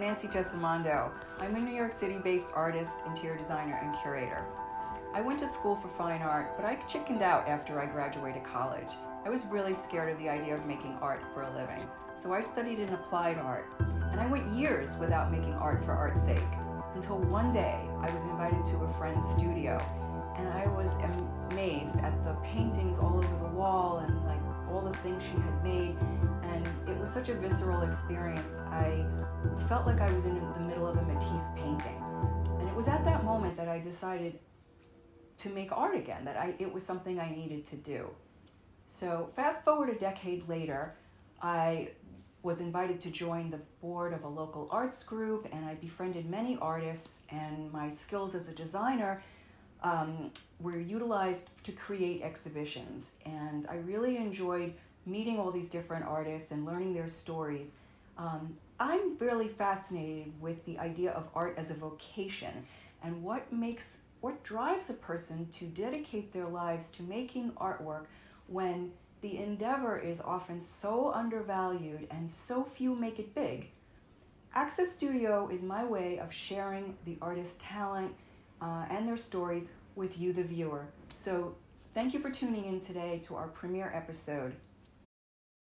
Nancy Gesimondo. I'm a New York City-based artist, interior designer, and curator. I went to school for fine art, but I chickened out after I graduated college. I was really scared of the idea of making art for a living, so I studied in applied art, and I went years without making art for art's sake, until one day I was invited to a friend's studio, and I was amazed at the paintings all over the wall and all the things she had made, and it was such a visceral experience. I felt like I was in the middle of a Matisse painting, and it was at that moment that I decided to make art again, that it was something I needed to do. So fast forward a decade later, I was invited to join the board of a local arts group, and I befriended many artists, and my skills as a designer were utilized to create exhibitions. And I really enjoyed meeting all these different artists and learning their stories. I'm really fascinated with the idea of art as a vocation and what drives a person to dedicate their lives to making artwork when the endeavor is often so undervalued and so few make it big. Access Studio is my way of sharing the artist's talent and their stories with you, the viewer. So thank you for tuning in today to our premiere episode.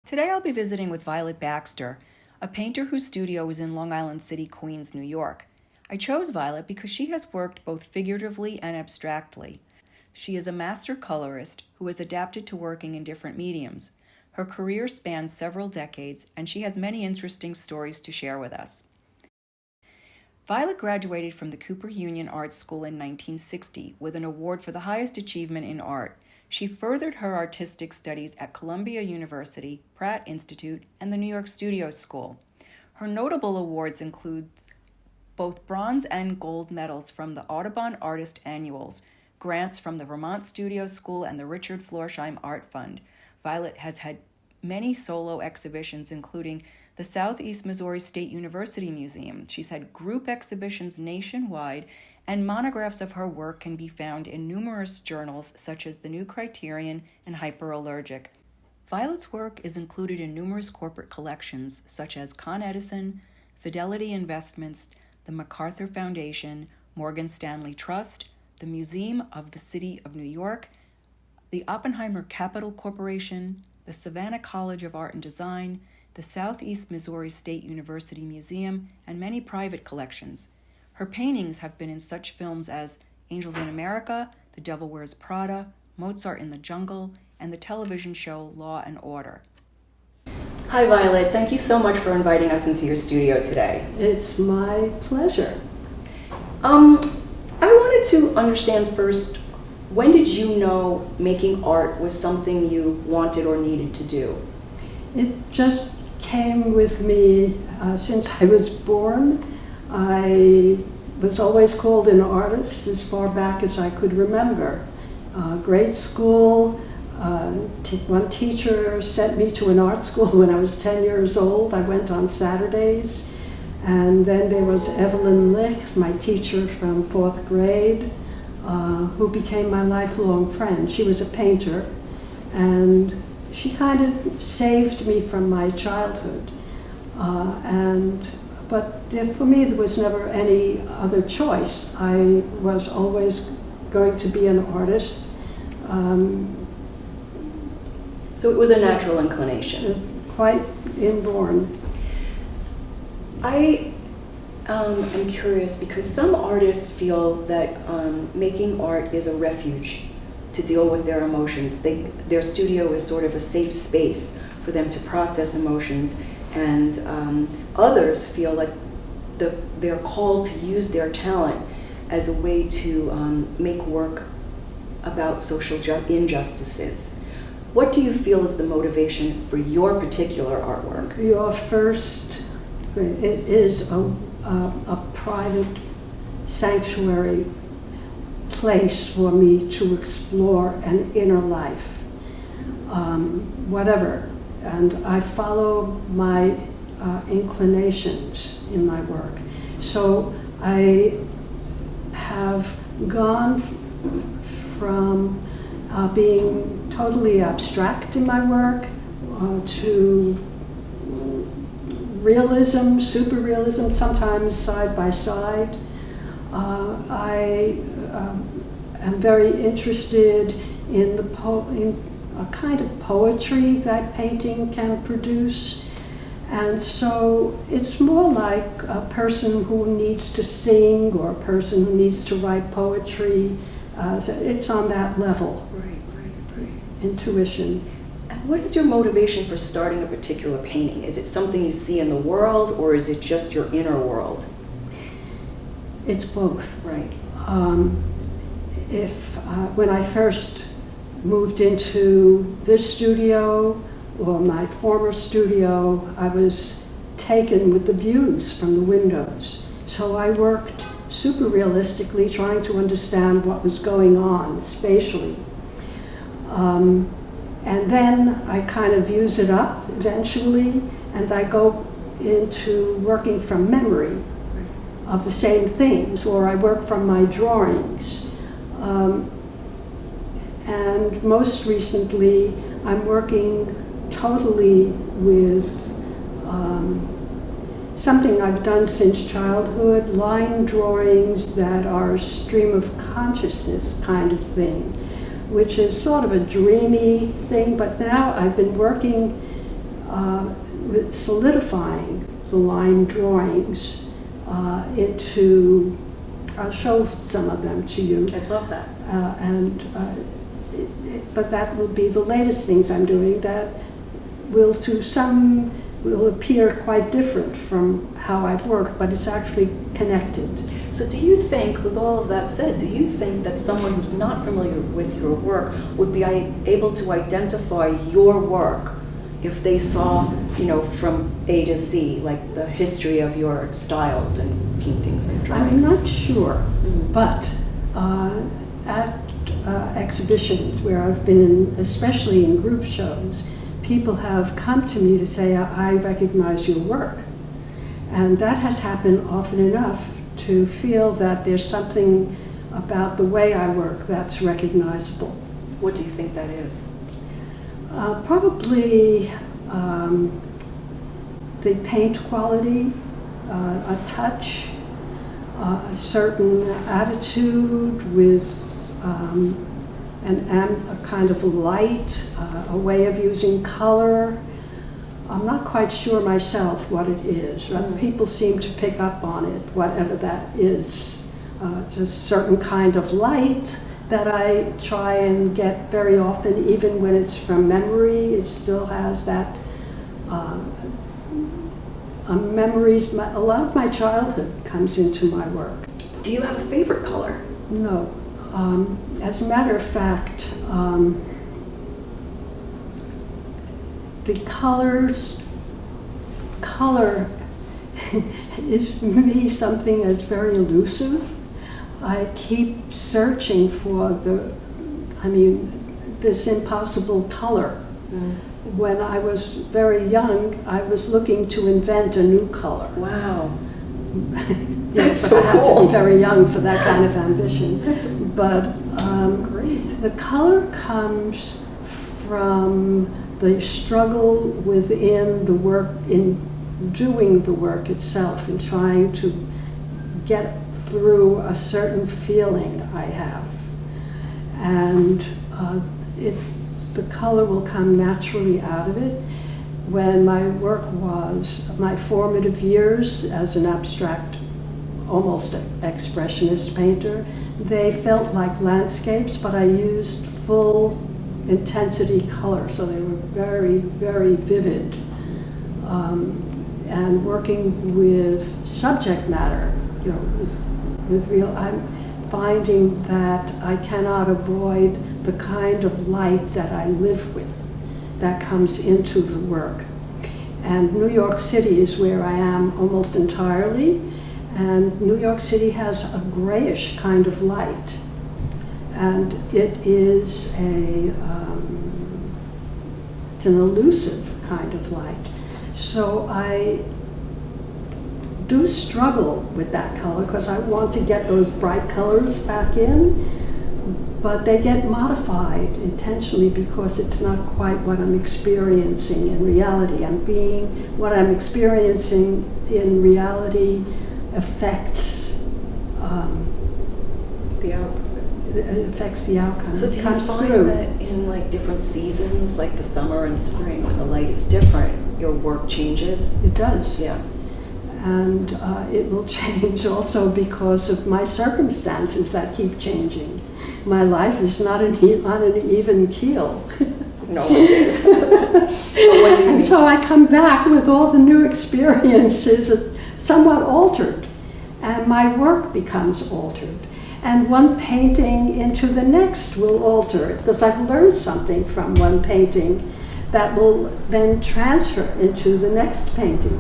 Today I'll be visiting with Violet Baxter, a painter whose studio is in Long Island City, Queens, New York. I chose Violet because she has worked both figuratively and abstractly. She is a master colorist who has adapted to working in different mediums. Her career spans several decades, and she has many interesting stories to share with us. Violet graduated from the Cooper Union Art School in 1960 with an award for the highest achievement in art. She furthered her artistic studies at Columbia University, Pratt Institute, and the New York Studio School. Her notable awards include both bronze and gold medals from the Audubon Artist Annuals, grants from the Vermont Studio School and the Richard Florsheim Art Fund. Violet has had many solo exhibitions, including the Southeast Missouri State University Museum. She's had group exhibitions nationwide, and monographs of her work can be found in numerous journals such as The New Criterion and Hyperallergic. Violet's work is included in numerous corporate collections such as Con Edison, Fidelity Investments, the MacArthur Foundation, Morgan Stanley Trust, the Museum of the City of New York, the Oppenheimer Capital Corporation, the Savannah College of Art and Design, the Southeast Missouri State University Museum, and many private collections. Her paintings have been in such films as Angels in America, The Devil Wears Prada, Mozart in the Jungle, and the television show Law and Order. Hi, Violet. Thank you so much for inviting us into your studio today. It's my pleasure. I wanted to understand first, when did you know making art was something you wanted or needed to do? It just came with me since I was born. I was always called an artist as far back as I could remember. Grade school, one teacher sent me to an art school when I was 10 years old. I went on Saturdays. And then there was Evelyn Licht, my teacher from 4th grade, who became my lifelong friend. She was a painter, and she kind of saved me from my childhood. But for me, there was never any other choice. I was always going to be an artist. So it was a natural inclination? Quite inborn. I am curious because some artists feel that making art is a refuge to deal with their emotions. Their studio is sort of a safe space for them to process emotions, and others feel like they're called to use their talent as a way to make work about social injustices. What do you feel is the motivation for your particular artwork? It is a private sanctuary place for me to explore an inner life, whatever. And I follow my inclinations in my work. So I have gone from being totally abstract in my work to realism, super realism, sometimes side by side. I am very interested in in a kind of poetry that painting can produce. And so it's more like a person who needs to sing or a person who needs to write poetry. So it's on that level. Right. Intuition. And what is your motivation for starting a particular painting? Is it something you see in the world, or is it just your inner world? It's both. Right. When I first moved into this studio, or my former studio, I was taken with the views from the windows. So I worked super realistically, trying to understand what was going on spatially. And then I kind of use it up eventually, and I go into working from memory of the same things, or I work from my drawings. And most recently, I'm working totally with something I've done since childhood, line drawings that are a stream of consciousness kind of thing, which is sort of a dreamy thing, but now I've been working with solidifying the line drawings into, I'll show some of them to you. I'd love that. But that will be the latest things I'm doing that will appear quite different from how I've worked, but it's actually connected. So do you think, with all of that said, do you think that someone who's not familiar with your work would be able to identify your work if they saw, from A to Z, like the history of your styles and paintings and drawings? I'm not sure, but at exhibitions where I've been in, especially in group shows, people have come to me to say, I recognize your work. And that has happened often enough to feel that there's something about the way I work that's recognizable. What do you think that is? Probably the paint quality, a touch, a certain attitude with a kind of light, a way of using color. I'm not quite sure myself what it is. People seem to pick up on it, whatever that is. It's a certain kind of light that I try and get very often, even when it's from memory. It still has that memories. A lot of my childhood comes into my work. Do you have a favorite color? No. As a matter of fact, the color is for me something that's very elusive. I keep searching for this impossible color. When I was very young, I was looking to invent a new color. Wow. Yes, so I have to cool. be very young for that kind of ambition. But Great. the color comes from the struggle within the work, in doing the work itself, and trying to get through a certain feeling I have. And the color will come naturally out of it. When my work was my formative years as an abstract, almost expressionist painter, they felt like landscapes, but I used full intensity color, so they were very, very vivid. And working with subject matter, with real, I'm finding that I cannot avoid the kind of light that I live with that comes into the work. And New York City is where I am almost entirely, and New York City has a grayish kind of light. And it is it's an elusive kind of light. So I do struggle with that color because I want to get those bright colors back in, but they get modified intentionally because it's not quite what I'm experiencing in reality. What I'm experiencing in reality affects The output. it affects the outcome. So It do you comes find through. that in like different seasons, like the summer and spring, when the light is different, your work changes? It does. Yeah. And it will change also because of my circumstances that keep changing. My life is not on an even keel. No one's is. So what do you mean? And so I come back with all the new experiences somewhat altered, and my work becomes altered. And one painting into the next will alter it, because I've learned something from one painting that will then transfer into the next painting.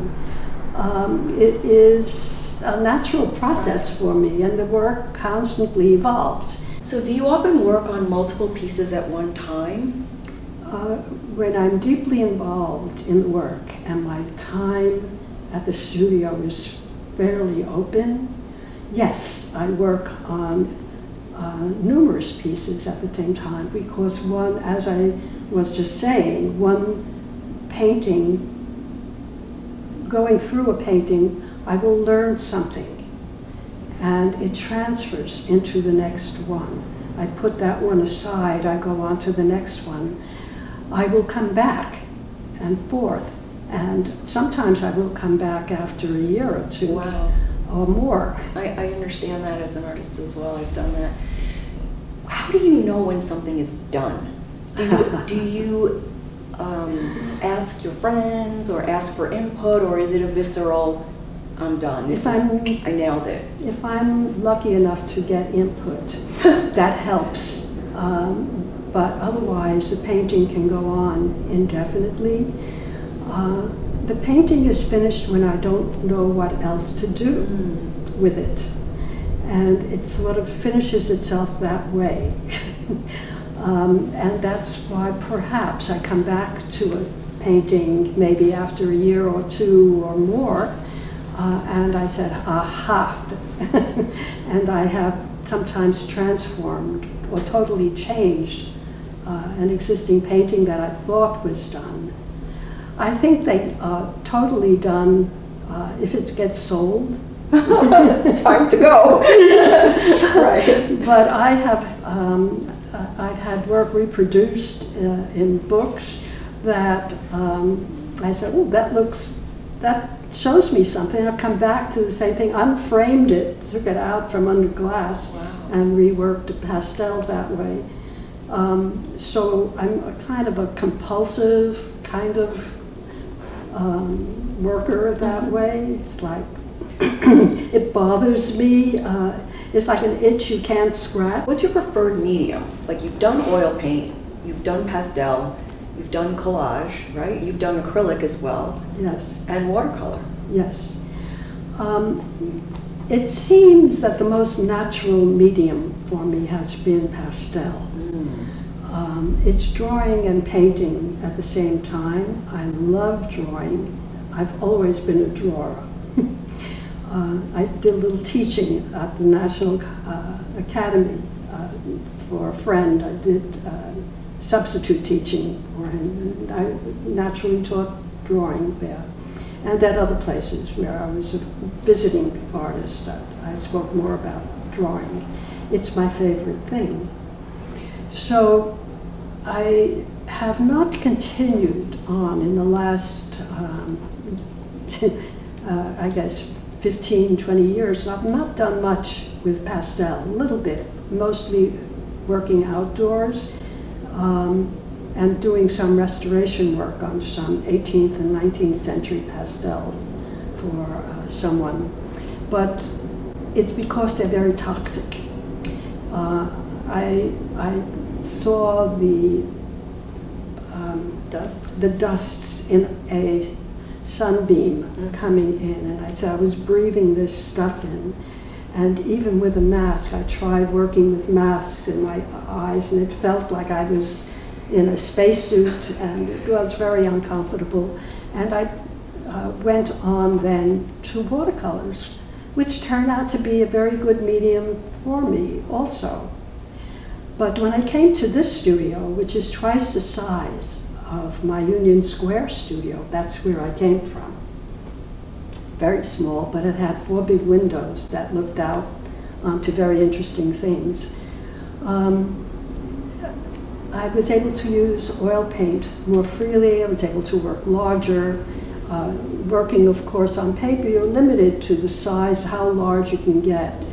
It is a natural process for me, and the work constantly evolves. So do you often work on multiple pieces at one time? When I'm deeply involved in the work and my time at the studio is fairly open, yes, I work on numerous pieces at the same time, because one, as I was just saying, one painting, going through a painting, I will learn something, and it transfers into the next one. I put that one aside, I go on to the next one. I will come back and forth, and sometimes I will come back after a year or two. Wow. Or more. I understand that as an artist as well. I've done that. How do you know when something is done? Do you ask your friends or ask for input, or is it a visceral, I'm done, I nailed it? If I'm lucky enough to get input, that helps. But otherwise, the painting can go on indefinitely. The painting is finished when I don't know what else to do with it. And it sort of finishes itself that way. And that's why perhaps I come back to a painting maybe after a year or two or more, and I said, aha. And I have sometimes transformed or totally changed an existing painting that I thought was done. I think they totally done if it gets sold. Time to go. Right. But I have, I've had work reproduced in books that I said, oh, that shows me something. I've come back to the same thing, unframed it, took it out from under glass, Wow. and reworked a pastel that way. So I'm a kind of a compulsive kind of worker that way. It's like, it bothers me. It's like an itch you can't scratch. What's your preferred medium? Like, you've done oil paint, you've done pastel, you've done collage, right? You've done acrylic as well. Yes, And watercolor. yes. It seems that the most natural medium for me has been pastel. It's drawing and painting at the same time. I love drawing. I've always been a drawer. I did a little teaching at the National Academy for a friend. I did substitute teaching for him. I naturally taught drawing there. And at other places where I was a visiting artist, I spoke more about drawing. It's my favorite thing. So I have not continued on in the last, I guess, 15, 20 years. I've not done much with pastel, a little bit, mostly working outdoors and doing some restoration work on some 18th and 19th century pastels for someone. But it's because they're very toxic. I saw the dusts in a sunbeam coming in, and I said I was breathing this stuff in. And even with a mask, I tried working with masks in my eyes, and it felt like I was in a spacesuit, and it was very uncomfortable. And I went on then to watercolors, which turned out to be a very good medium for me also. But when I came to this studio, which is twice the size of my Union Square studio, that's where I came from. Very small, but it had 4 big windows that looked out onto very interesting things. I was able to use oil paint more freely. I was able to work larger. Working, of course, on paper, you're limited to the size, how large you can get.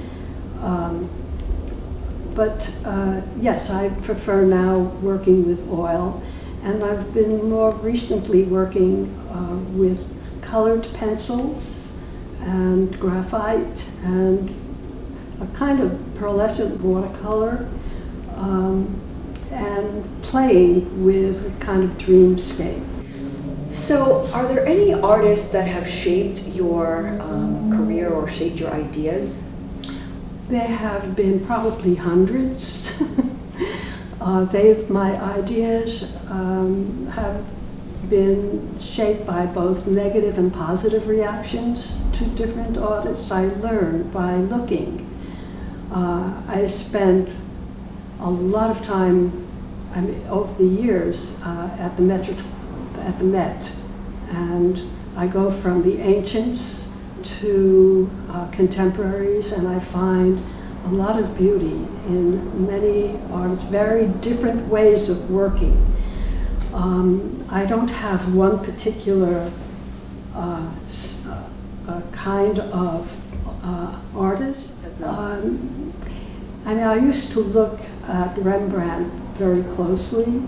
Yes, I prefer now working with oil, and I've been more recently working with colored pencils and graphite and a kind of pearlescent watercolor, and playing with a kind of dreamscape. So, are there any artists that have shaped your career or shaped your ideas? There have been probably hundreds. My ideas have been shaped by both negative and positive reactions to different artists. I learned by looking. I spent a lot of time, over the years, at the Met, and I go from the ancients to contemporaries, and I find a lot of beauty in many artists, very different ways of working. I don't have one particular kind of artist. I used to look at Rembrandt very closely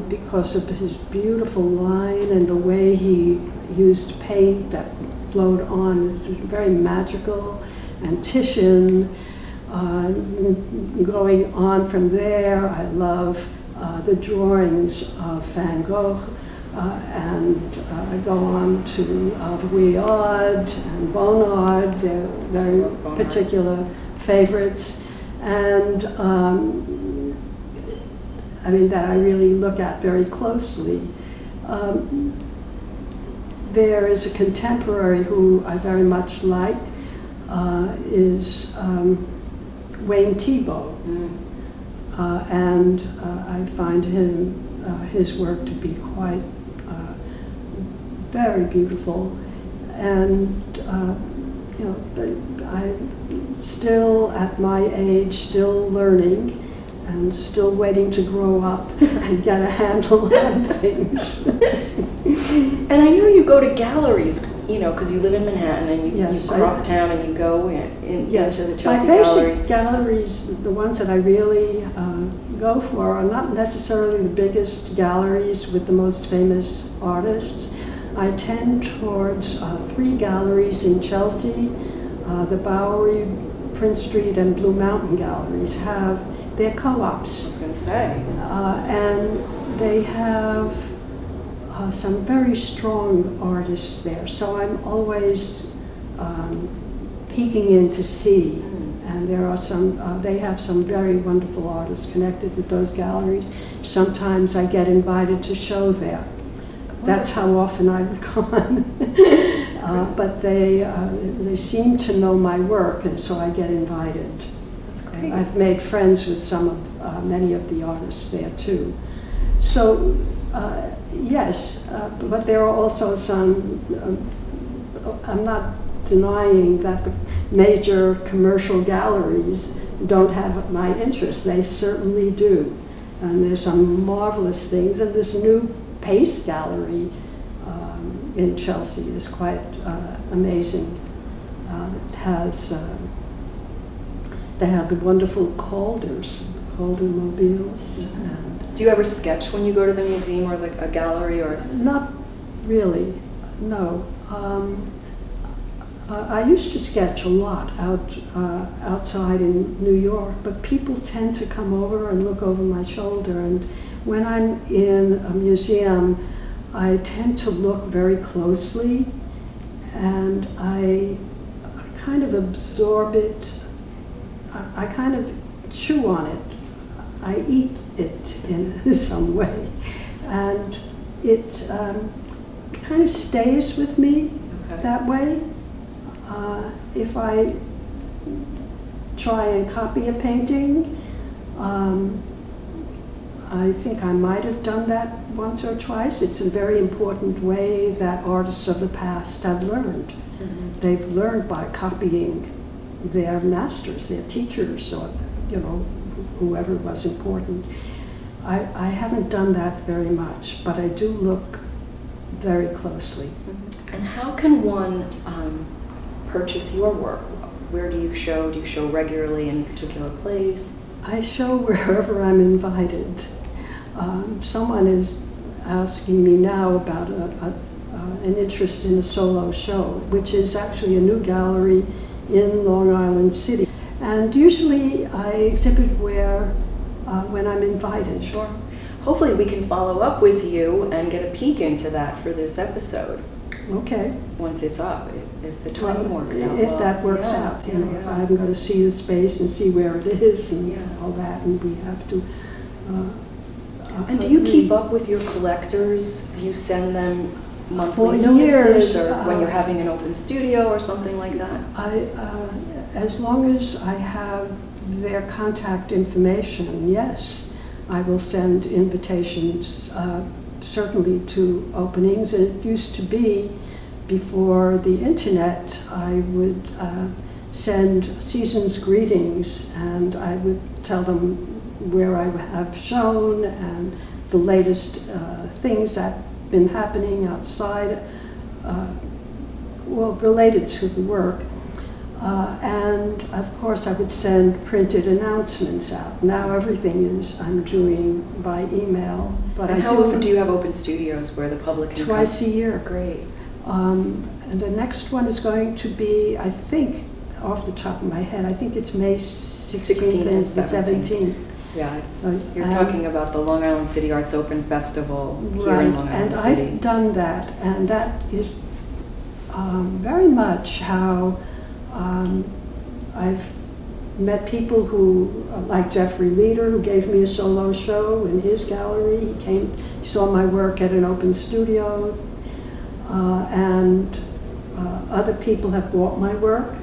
because of his beautiful line and the way he used paint that flowed on. It was very magical. And Titian, going on from there, I love the drawings of Van Gogh, and I go on to Vuillard and Bonnard. They're very particular favorites, and that I really look at very closely. There is a contemporary who I very much like, is Wayne Thiebaud. And I find his work to be quite very beautiful. And I'm still at my age, still learning, and still waiting to grow up and get a handle on things. And I know you go to galleries, because you live in Manhattan, and you cross town and you go into the Chelsea galleries. My basic galleries, the ones that I really go for, are not necessarily the biggest galleries with the most famous artists. I tend towards 3 galleries in Chelsea. The Bowery, Prince Street, and Blue Mountain galleries they're co-ops. I was going to say. And they have some very strong artists there. So I'm always peeking in to see. And there are they have some very wonderful artists connected with those galleries. Sometimes I get invited to show there. That's how often I've gone. But they seem to know my work, and so I get invited. That's great. I've made friends with many of the artists there too. So yes, but there are also some. I'm not denying that the major commercial galleries don't have my interest. They certainly do, and there's some marvelous things. And this new Pace Gallery in Chelsea is quite amazing. They have the wonderful Calder mobiles. And do you ever sketch when you go to the museum or like a gallery or? Not really, no. I used to sketch a lot outside in New York, but people tend to come over and look over my shoulder. And when I'm in a museum, I tend to look very closely, and I kind of absorb it. I kind of chew on it. I eat it in some way, and it kind of stays with me that way. If I try and copy a painting, I think I might have done that once or twice. It's a very important way that artists of the past have learned. Mm-hmm. They've learned by copying their masters, their teachers, or whoever was important. I haven't done that very much, but I do look very closely. Mm-hmm. And how can one purchase your work? Where do you show? Do you show regularly in a particular place? I show wherever I'm invited. Someone is asking me now about an interest in a solo show, which is actually a new gallery in Long Island City. And usually I exhibit when I'm invited. Sure. Hopefully we can follow up with you and get a peek into that for this episode. Okay. Once it's up, if the timing works out. If that works out, if I'm going to see the space and see where it is and all that, and we have to. And do you keep up with your collectors? Do you send them monthly For notices, years, or when you're having an open studio or something like that? As long as I have their contact information, yes, I will send invitations, certainly to openings. It used to be, before the internet, I would send season's greetings, and I would tell them where I have shown and the latest things that have been happening outside, related to the work. And of course I would send printed announcements out. Now everything I'm doing by email. But and how often do you have open studios where the public can twice come? a year. Great. And the next one is going to be, I think, off the top of my head, I think it's May 16th and 17th. Yeah, you're talking about the Long Island City Arts Open Festival here right. in Long Island and City. I've done that, and that is very much how I've met people who, like Jeffrey Leader, who gave me a solo show in his gallery. He saw my work at an open studio, and other people have bought my work.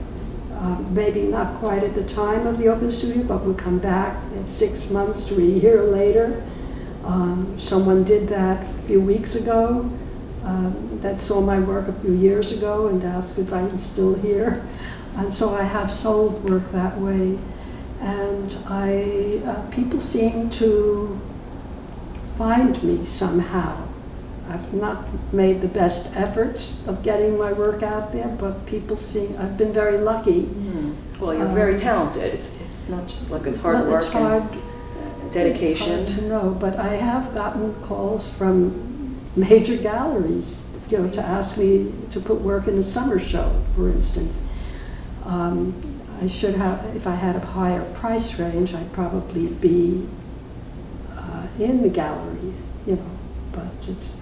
Maybe not quite at the time of the open studio, but would come back 6 months to a year later. Someone did that a few weeks ago, that saw my work a few years ago and asked if I'm still here. And so I have sold work that way. And people seem to find me somehow. I've not made the best efforts of getting my work out there, but I've been very lucky. Mm. Well, you're very talented. It's not just like it's hard work and dedication. It's hard to know, but I have gotten calls from major galleries, to ask me to put work in a summer show, for instance. I should have, if I had a higher price range, I'd probably be in the gallery, but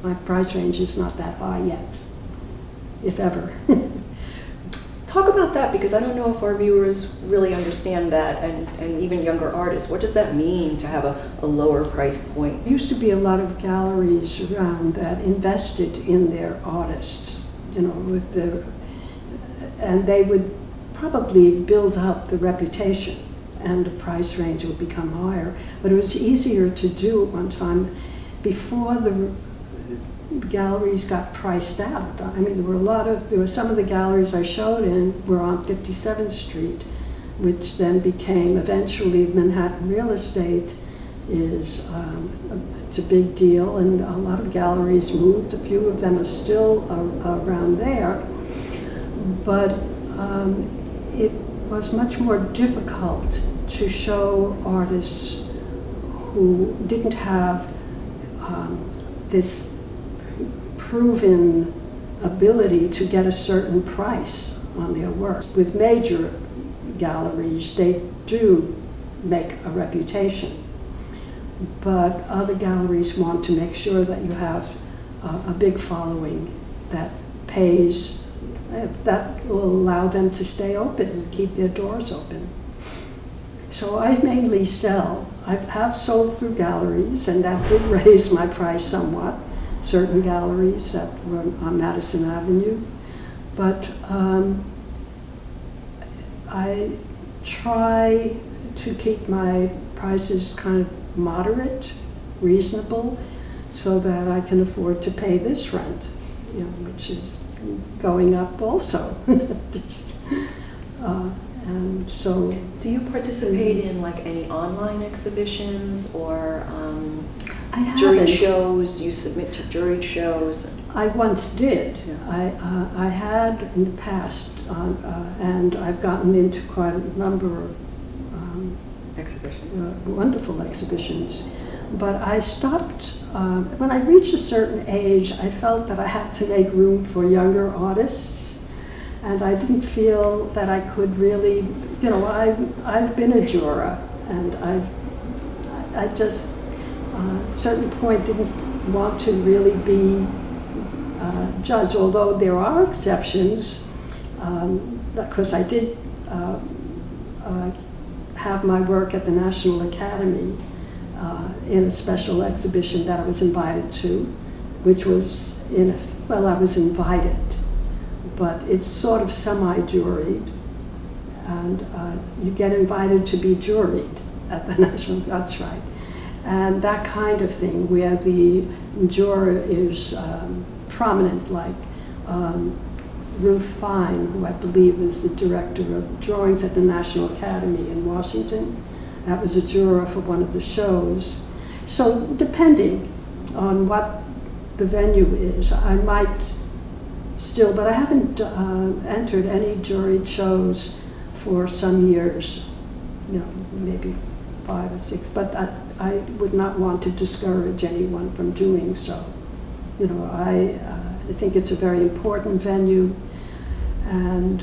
my price range is not that high yet, if ever. Talk about that, because I don't know if our viewers really understand that, and even younger artists. What does that mean to have a lower price point? There used to be a lot of galleries around that invested in their artists, and they would probably build up the reputation, and the price range would become higher. But it was easier to do at one time before the galleries got priced out. I mean, there were some of the galleries I showed in were on 57th Street, which then became eventually Manhattan Real Estate it's a big deal, and a lot of galleries moved. A few of them are still around there, but it was much more difficult to show artists who didn't have this proven ability to get a certain price on their work. With major galleries, they do make a reputation, but other galleries want to make sure that you have a big following that pays, that will allow them to stay open and keep their doors open. So I mainly sell. I have sold through galleries, and that did raise my price somewhat, certain galleries that were on Madison Avenue. But I try to keep my prices kind of moderate, reasonable, so that I can afford to pay this rent, you know, which is going up also. Just, and so. Do you participate in like any online exhibitions or I juried haven't. shows? Do you submit to juried shows? I once did. I had in the past, and I've gotten into quite a number of Exhibitions. wonderful exhibitions. But I stopped, when I reached a certain age, I felt that I had to make room for younger artists. And I didn't feel that I could really, you know, I've been a juror, and I just, at a certain point, didn't want to really be judged, although there are exceptions, because I did have my work at the National Academy in a special exhibition that I was invited to, which was I was invited, but it's sort of semi-juried, and you get invited to be juried at the National, that's right. And that kind of thing, where the juror is prominent, like Ruth Fine, who I believe is the director of drawings at the National Academy in Washington. That was a juror for one of the shows. So depending on what the venue is, I might still, but I haven't entered any juried shows for some years, you know, maybe 5 or 6, but I would not want to discourage anyone from doing so. You know, I think it's a very important venue, and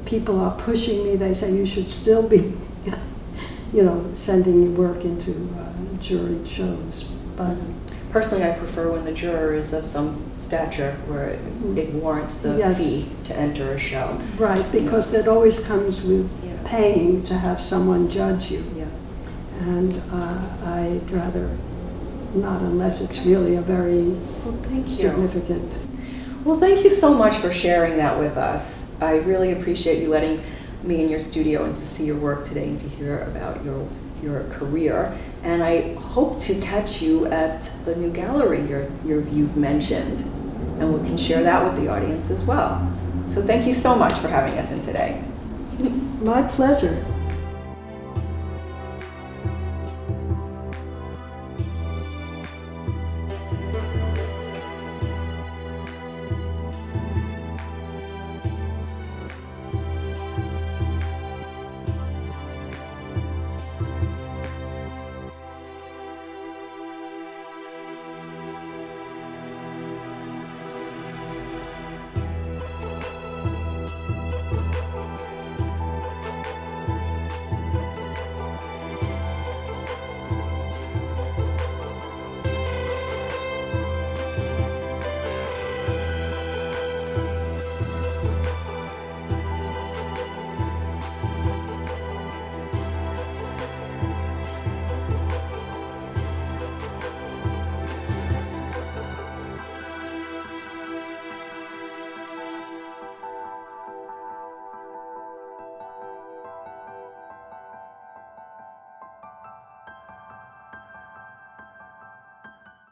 people are pushing me. They say you should still be, you know, sending your work into juried shows. But personally, I prefer when the juror is of some stature where it warrants the Yes. fee to enter a show. right, because that always comes with Yeah. paying to have someone judge you. Yeah. And I'd rather not, unless it's really a very Well, thank you. significant. Well, thank you so much for sharing that with us. I really appreciate you letting me in your studio and to see your work today and to hear about your career. And I hope to catch you at the new gallery you've mentioned, and we can share that with the audience as well. So thank you so much for having us in today. My pleasure.